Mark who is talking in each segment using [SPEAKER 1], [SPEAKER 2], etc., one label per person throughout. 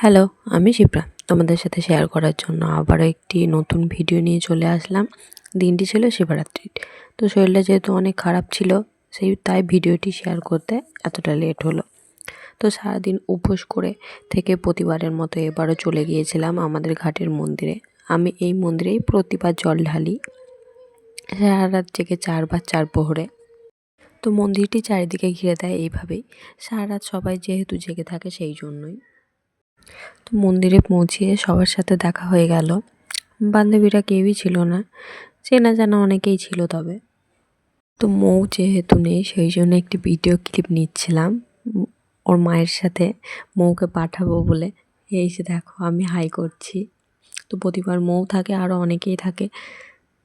[SPEAKER 1] Hello, আমি শিপ্রা। তোমাদের সাথে শেয়ার করার জন্য আবারও একটি নতুন ভিডিও নিয়ে চলে আসলাম। দিনটি ছিল শিবরাত্রির। তো শরীরটা যেহেতু অনেক খারাপ ছিল, তাই ভিডিওটি শেয়ার করতে এতটা লেট হলো। তো সারাদিন উপোস করে থেকে প্রতিবারের মতো এবারও চলে গিয়েছিলাম আমাদের ঘাটের মন্দিরে। আমি এই মন্দিরেই প্রতিবার জল ঢালি, সারা রাত জেগে 4 বার 4 প্রহরে। তো মন্দিরটি চারিদিকে ঘিরে দেয় এইভাবেই। সারা রাত সবাই যেহেতু জেগে থাকে সেই জন্যই। তো মন্দিরে পৌঁছিয়ে সবার সাথে দেখা হয়ে গেল। বান্ধবীরা কেউই ছিল না, চেনা জানা অনেকেই ছিল। তবে তো মৌ যেহেতু নেই সেই জন্য একটি ভিডিও ক্লিপ নিচ্ছিলাম ওর মায়ের সাথে, মৌকে পাঠাবো বলে। এই যে দেখো আমি হাই করছি। তো প্রতিবার মৌ থাকে, আরও অনেকেই থাকে।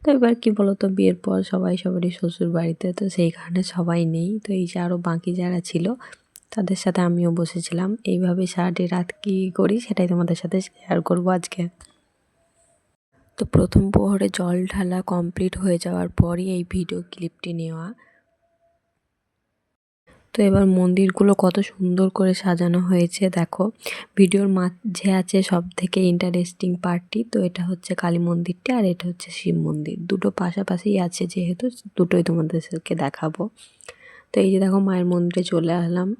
[SPEAKER 1] তো এবার কি বলতো, বিয়ের পর সবাই সবারই শ্বশুর বাড়িতে, তো সেইখানে সবাই নেই। তো এই যে আরও বাকি যারা ছিল তাদের সাথে আমিও বসেছিলাম। এইভাবে সারাটি রাত কী করি সেটাই তোমাদের সাথে শেয়ার করবো আজকে। তো প্রথম প্রহরে জল ঢালা কমপ্লিট হয়ে যাওয়ার পরই এই ভিডিও ক্লিপটি নেওয়া। তো এবার মন্দিরগুলো কত সুন্দর করে সাজানো হয়েছে দেখো। ভিডিওর মাঝে আছে সব থেকে ইন্টারেস্টিং পার্টটি। তো এটা হচ্ছে কালী মন্দিরটি আর এটা হচ্ছে শিব মন্দির, দুটো পাশাপাশি আছে যেহেতু দুটোই তোমাদেরকে দেখাবো। তো এই যে দেখো মায়ের মন্দিরে চলে আসলাম।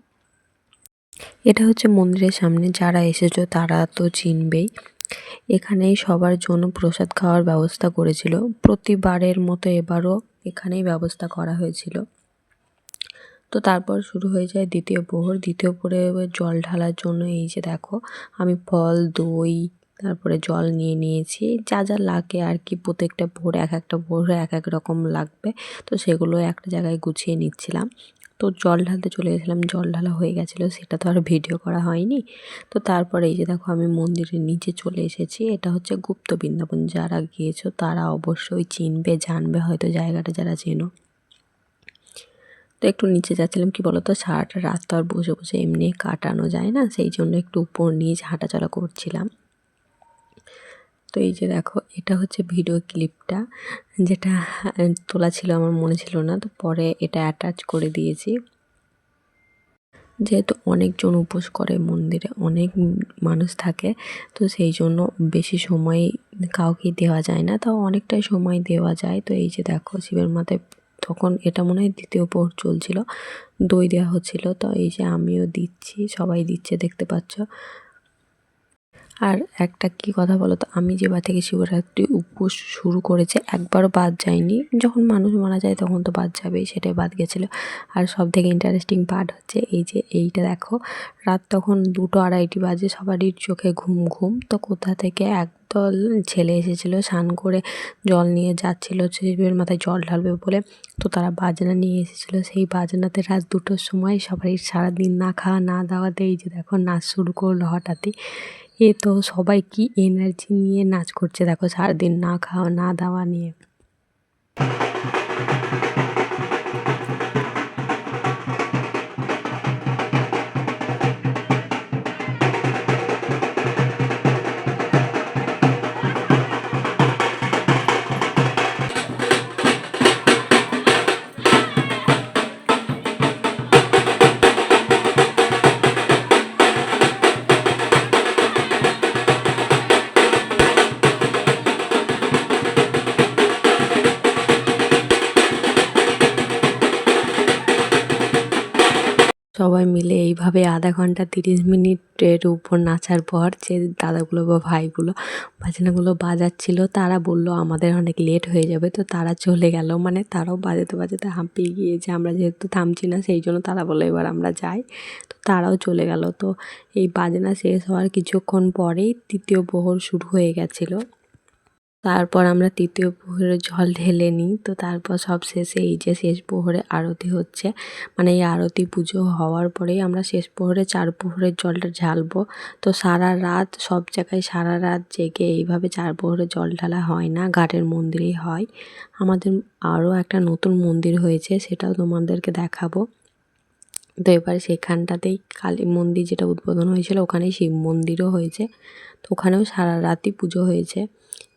[SPEAKER 1] এটা হচ্ছে মন্দিরের সামনে, যারা এসেছো তারা তো চিনবেই। এখানেই সবার জন্য প্রসাদ খাওয়ার ব্যবস্থা করেছিল। প্রতিবারের মতো এবারও এখানেই ব্যবস্থা করা হয়েছিল। তো তারপর শুরু হয়ে যায় দ্বিতীয় প্রহর। দ্বিতীয় প্রহরে জল ঢালার জন্য এই যে দেখো আমি ফল, দই, তারপরে জল নিয়ে নিয়েছি, যা যা লাগে আর কি। প্রত্যেকটা ভোরে এক একটা ভোরে এক এক রকম লাগবে, তো সেগুলো একটা জায়গায় গুছিয়ে নিচ্ছিলাম। তো জল ঢালতে চলে গেছিলাম, জল ঢালা হয়ে গেছিলো, সেটা তো আর ভিডিও করা হয়নি। তো তারপরে এই যে দেখো আমি মন্দিরের নিচে চলে এসেছি। এটা হচ্ছে গুপ্ত বৃন্দাবন, যারা গিয়েছো তারা অবশ্যই চিনবে, জানবে হয়তো জায়গাটা যারা চেনো। তো একটু নিচে যাচ্ছিলাম, কি বলতো সারাটা রাত তো আর বসে বসে এমনি কাটানো যায় না, সেই জন্য একটু উপর নিচ হাঁটাচলা করছিলাম। তো এই যে দেখো এটা হচ্ছে ভিডিও ক্লিপটা, যেটা তোলা ছিল আমার মনে ছিল না, তো পরে এটা অ্যাটাচ করে দিয়েছি। যেহেতু অনেকজন উপোস করে মন্দিরে, অনেক মানুষ থাকে, তো সেই জন্য বেশি সময় কাউকে দেওয়া যায় না, তাও অনেকটাই সময় দেওয়া যায়। তো এই যে দেখো শিবের মাথায় তখন এটা মনে হয় দ্বিতীয় প্রহর চলছিল, দই দেওয়া হচ্ছিল। তো এই যে আমিও দিচ্ছি, সবাই দিচ্ছে দেখতে পাচ্ছ। আর একটা কি কথা বলো তো, আমি যেবার থেকে শিবরাত্রি উপোস শুরু করেছে একবারও বাদ যায়নি। যখন মানুষ মারা যায় তখন তো বাদ যাবেই, সেটাই বাদ গেছিলো। আর সব থেকে ইন্টারেস্টিং পার্ট হচ্ছে এই যে এইটা দেখো, রাত তখন 2-2:30 বাজে, সবারই চোখে ঘুম ঘুম। তো কোথা থেকে একদল ছেলে এসেছিলো, স্নান করে জল নিয়ে যাচ্ছিলো শিবের মাথায় জল ঢালবে বলে। তো তারা বাজনা নিয়ে এসেছিলো, সেই বাজনাতে রাত 2টোর সময় সবাই সারাদিন না খাওয়া না দাওয়াতে এই যে দেখো নাচ শুরু করলো হঠাৎই। তো সবাই কি এনার্জি নিয়ে নাচ করছে দেখো, সারাদিন না খাওয়া না দাওয়া নিয়ে। সবাই মিলে এইভাবে আধা ঘন্টা 30 মিনিটের উপর নাচার পর যে দাদাগুলো বা ভাইগুলো বাজনাগুলো বাজাচ্ছিল, তারা বলল আমাদের অনেক লেট হয়ে যাবে, তো তারা চলে গেল। মানে তারাও বাজাতে বাজাতে হাঁপিয়ে গিয়েছে, আমরা যেহেতু থামছি না সেই জন্য তারা বললো এবার আমরা যাই। তো তারাও চলে গেল। তো এই বাজনা শেষ হওয়ার কিছুক্ষণ পরেই তৃতীয় প্রহর শুরু হয়ে গেছিলো। তারপর আমরা তৃতীয় প্রহরে জল ঢেলে নিই। তো তারপর সব শেষে এই যে শেষ প্রহরে আরতি হচ্ছে, মানে এই আরতি পুজো হওয়ার পরেই আমরা শেষ প্রহরে 4 প্রহরের জলটা ঢালবো। তো সারা রাত সব জায়গায় সারা রাত জেগে এইভাবে 4 প্রহরে জল ঢালা হয় না, ঘাটের মন্দিরেই হয়। আমাদের আরও একটা নতুন মন্দির হয়েছে, সেটাও তোমাদেরকে দেখাবো। তো এবার সেখানটাতেই কালী মন্দির যেটা উদ্বোধন হয়েছিল, ওখানেই শিব মন্দিরও হয়েছে। তো ওখানেও সারা রাতই পুজো হয়েছে।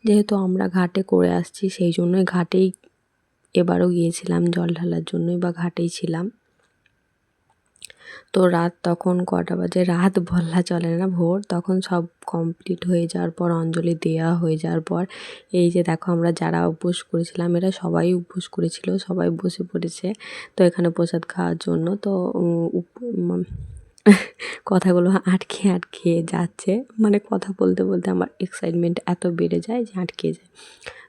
[SPEAKER 1] যেহেতু আমরা ঘাটে করে আসছি সেই জন্যই ঘাটেই এবারও গিয়েছিলাম জল ঢালার জন্যই, বা ঘাটেই ছিলাম। তো রাত তখন কটা বাজে, রাত বলা চলে না, ভোর। তখন সব কমপ্লিট হয়ে যাওয়ার পর, অঞ্জলি দেওয়া হয়ে যাওয়ার পর, এই যে দেখো আমরা যারা উপোস করেছিলাম এরা সবাই উপোস করেছিল, সবাই বসে পড়েছে তো এখানে প্রসাদ খাওয়ার জন্য। তো কথাগুলো আটকে আটকে যাচ্ছে, মানে কথা বলতে বলতে আমার এক্সাইটমেন্ট এত বেড়ে যায় যে আটকে যায়।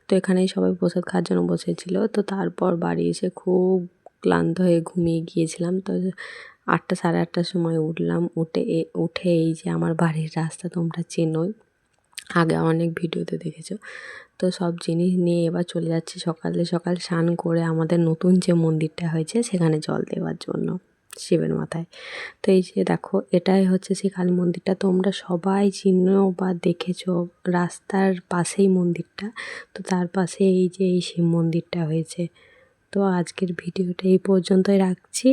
[SPEAKER 1] তো এখানেই সবাই প্রসাদ খাওয়ার জন্য বসেছিল। তো তারপর বাড়ি এসে খুব ক্লান্ত হয়ে ঘুমিয়ে গিয়েছিলাম। তো 8টা সাড়ে 8টার সময় উঠলাম, উঠে এই যে আমার বাড়ির রাস্তা তোমরা চেনোই, আগে অনেক ভিডিওতে দেখেছো। তো সব জিনিস নিয়ে এবার চলে যাচ্ছি সকালে সকাল স্নান করে আমাদের নতুন যে মন্দিরটা হয়েছে সেখানে জল দেওয়ার জন্য শিবের মাথায়। তো এই যে দেখো এটাই হচ্ছে সেই কালী মন্দিরটা, তোমরা সবাই চিনো বা দেখেছো, রাস্তার পাশেই মন্দিরটা। তো তার পাশে এই যে এই শিব মন্দিরটা হয়েছে। তো আজকের ভিডিওটা এই পর্যন্তই রাখছি।